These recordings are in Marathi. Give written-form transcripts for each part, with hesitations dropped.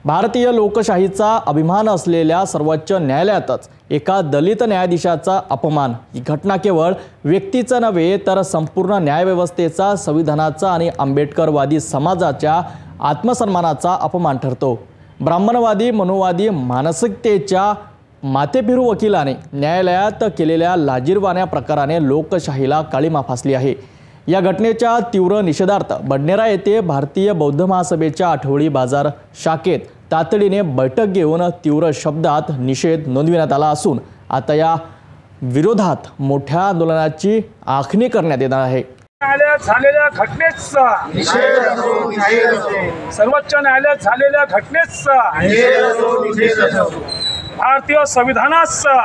भारतीय लोकशाहीचा अभिमान असलेल्या सर्वोच्च न्यायालयातच एका दलित न्यायाधीशाचा अपमान ही घटना केवळ व्यक्तीचा नव्हे तर संपूर्ण न्यायव्यवस्थेचा, संविधानाचा आणि आंबेडकरवादी समाजाच्या आत्मसन्मानाचा अपमान ठरतो। ब्राह्मणवादी मनोवादी मानसिकतेच्या माथेफिरू वकिलाने न्यायालयात केलेल्या लाजिरवाण्या प्रकाराने लोकशाहीला काळिमा फासली आहे। या घटनेच्या तीव्र निषेधार्थ बडनेरा येथे भारतीय बौद्ध महासभेच्या आठवडी बाजार शाखेत तातडीने बैठक घेऊन तीव्र शब्दात निषेध नोंदविण्यात आला असून आता या विरोधात मोठ्या आंदोलनाची आखणी करण्यात येणार आहे। झालेल्या घटनेचा सर्वोच्च न्यायालयात झालेल्या घटनेचा भारतीय संविधानाचा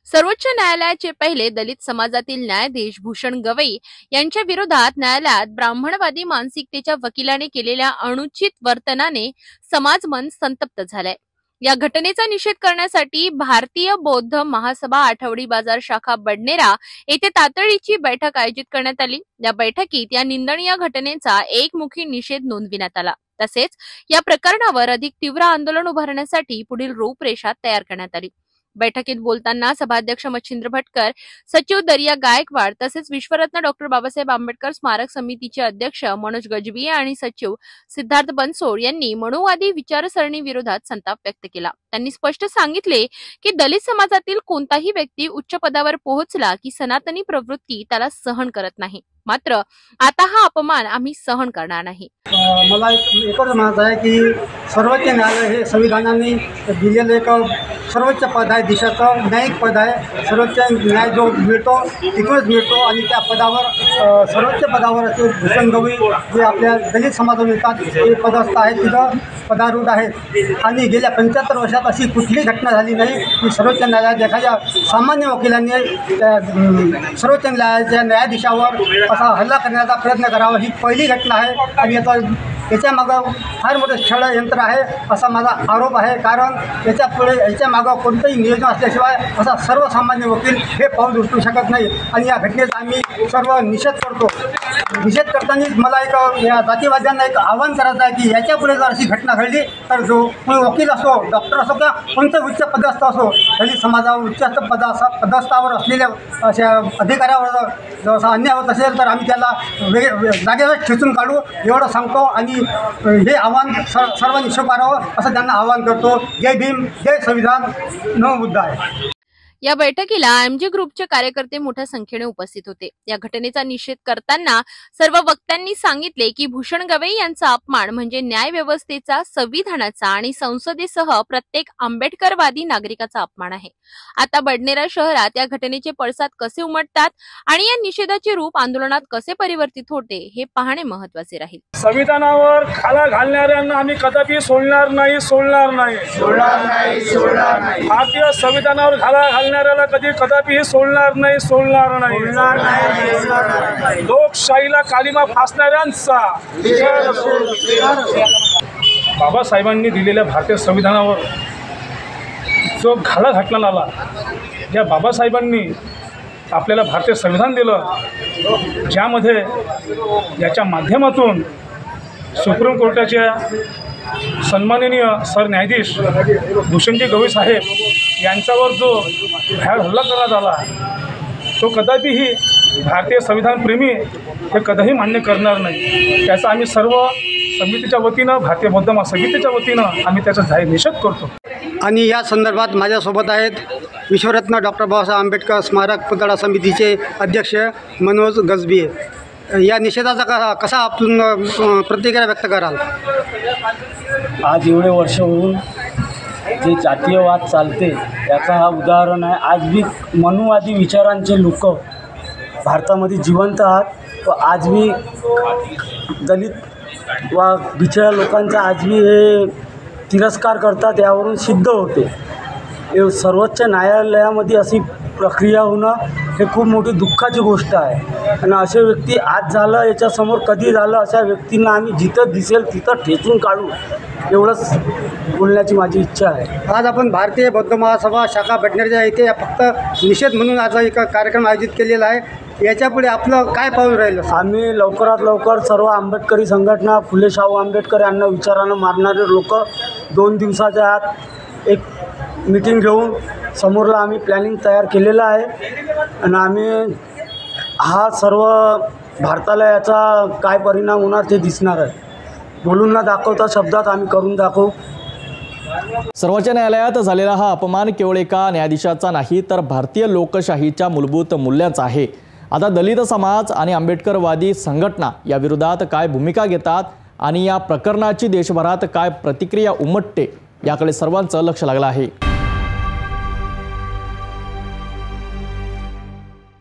सर्वोच्च न्यायालयाचे पहिले दलित समाजातील न्यायाधीश भूषण गवई यांच्या विरोधात न्यायालयात ब्राह्मणवादी मानसिकतेच्या वकिलाने केलेल्या अनुचित वर्तनाने समाजमन संतप्त झालाय। या घटनेचा निषेध करण्यासाठी भारतीय बौद्ध महासभा आठवडी बाजार शाखा बडनेरा येथे तातडीची बैठक आयोजित करण्यात आली। या बैठकीत या निंदनीय घटनेचा एकमुखी निषेध नोंदविण्यात आला। तसेच या प्रकरणावर अधिक तीव्र आंदोलन उभारण्यासाठी पुढील रूपरेषा तयार करण्यात आली। बैठकीत बोलताना सभाध्यक्ष मच्छिंद्र भटकर, सचिव दरिया गायकवाड तसेच विश्वरत्न डॉक्टर बाबासाहेब आंबेडकर स्मारक समितीचे अध्यक्ष मनोज गजबिये आणि सचिव सिद्धार्थ बनसोड यांनी मनोवादी विचारसरणी विरोधात संताप व्यक्त केला। त्यांनी स्पष्ट सांगितले की दलित समाजातील कोणताही व्यक्ती उच्च पदावर पोहोचला की सनातनी प्रवृत्ती त्याला सहन करत नाही, मात्र आता हा अपमान आम्ही सहन करणार नाही। मला एकच म्हणायचं आहे की सर्वोच्च न्यायालय हे संविधानाने दिलेलं एक सर्वोच्च पद आहे, देशाचं न्यायिक पद आहे। सर्वोच्च न्याय जो मिळतो तिथूनच मिळतो आणि त्या पदावर सर्वोच्च पदावर असे भूषण गवई जे आपल्या दलित समाजात मिळतात ते पदस्थ आहेत, तिथं पदारूढ आहेत। आणि गेल्या 75 वर्षात अशी कुठली घटना झाली नाही की सर्वोच्च न्यायालयात एखाद्या सामान्य वकिलाने सर्वोच्च न्यायालयाच्या न्यायाधीशावर असा हल्ला करण्याचा प्रयत्न करावा, ही पहिली घटना आहे। आणि याच्या मागं फार मोठं षडयंत्र आहे असा माझा आरोप आहे। कारण याच्या मागं कोणतंही नियोजन असल्याशिवाय असा सर्वसामान्य वकील हे पाऊल उचलू शकत नाही। आणि या घटनेचा आम्ही सर्व निषेध करतो। निषेध करताना मला एक या जातीवाद्यांना एक आव्हान करायचं आहे की याच्यापुढे जर अशी घटना घडली तर जो कोणी वकील असो, डॉक्टर असो किंवा कोणतं उच्च पदस्थ असो, दलित समाजावर उच्च पदस्थावर असलेल्या अशा अधिकाऱ्यावर जर असा अन्याय होत असेल तर आम्ही त्याला जागेवर खेचून काढू एवढं सांगतो। आणि हे आव्हान सर्वांनी स्वीकारावं असं त्यांना आवाहन करतो। जय भीम, जय संविधान, नमो बुद्धाय। या बैठकीला एमजी ग्रुपचे कार्यकर्ते मोठ्या संख्येने उपस्थित होते। या घटनेचा निषेध करताना सर्व वक्त्यांनी सांगितले की भूषण गवई यांचा अपमान म्हणजे न्याय व्यवस्थेचा, संविधानाचा आणि संसदेसह प्रत्येक आंबेडकरवादी नागरिकाचा अपमान आहे। आता बडनेरा शहरात या घटनेचे पडसाद कसे उमटतात आणि या निषेधाचे रूप आंदोलनात कसे परिवर्तित होते हे पाहणे महत्त्वाचे राहील। संविधानावर खाला घालणाऱ्यांना आम्ही कदापि सोडणार नाही। भारतीय संविधानावर खाला घालणाऱ्याला कदापि सोडणार नाही। लोकशाहीला कालिमा फासणाऱ्यांचा बाबासाहेबांनी दिलेल्या भारतीय संविधानावर जो घाला घातला आला, ज्या बाबासाहेबांनी आपल्याला भारतीय संविधान दिलं, ज्यामध्ये ज्याच्या माध्यमातून सुप्रीम कोर्टाच्या सन्माननीय सरन्यायाधीश भूषणजी गवई साहेब यांच्यावर जो भ्याड हल्ला करण्यात आला, तो कदापिही भारतीय संविधान प्रेमी हे कधीही मान्य करणार नाही। त्याचा आम्ही सर्व समितीच्या वतीनं, भारतीय बौद्ध महासभेच्या वतीनं आम्ही त्याचा जाहीर निषेध करतो। आणि या संदर्भात माझ्यासोबत आहेत विश्वरत्न डॉक्टर बाबासाहेब आंबेडकर स्मारक पुतळा समितीचे अध्यक्ष मनोज गजबिये। या निषेधाचा कसा आपण प्रतिक्रिया व्यक्त कराल? आज एवढे वर्ष होऊन जे जातीयवाद चालते याचा हा उदाहरण आहे। आज भी मनुवादी विचारांचे लोक भारतामध्ये जिवंत आहात व आज भी दलित व बिचाऱ्या लोकांचा आज भी हे तिरस्कार करतात, यावरून सिद्ध होते। सर्वोच्च न्यायालयामध्ये अशी प्रक्रिया होणं हे खूप मोठी दुःखाची गोष्ट आहे। आणि असे व्यक्ती आज झालं, याच्यासमोर कधी झालं, अशा व्यक्तींना आम्ही जिथं दिसेल तिथं ठेचून काढू, एवढंच बोलण्याची माझी इच्छा आहे। आज आपण भारतीय बौद्ध महासभा शाखा बडनेरा येथे फक्त निषेध म्हणून आज एक कार्यक्रम आयोजित केलेला आहे। याच्यापुढे आपलं काय पाऊल राहिलं? आम्ही लवकरात लवकर सर्व आंबेडकरी संघटना, फुले शाहू आंबेडकर यांना विचारानं मारणारे लोक 2 दिवसाच्या आत एक मीटिंग घेऊन समोरला आम्ही प्लॅनिंग तयार केलेलं आहे आणि आम्ही हा सर्व भारताला याचा काय परिणाम होणार ते दिसणार आहे. बोलून न दाखवता शब्दात आम्ही करून दाखवू. सर्वोच्च न्यायालयात झालेला हा अपमान केवळ एका न्यायाधीशाचा नाही तर भारतीय लोकशाहीच्या मूलभूत मूल्यांचा आहे. आता दलित समाज आणि आंबेडकरवादी संघटना या विरोधात काय भूमिका घेतात आणि या प्रकरणाची देशभरात काय प्रतिक्रिया उमटते याकडे सर्वांचं लक्ष लागलं आहे.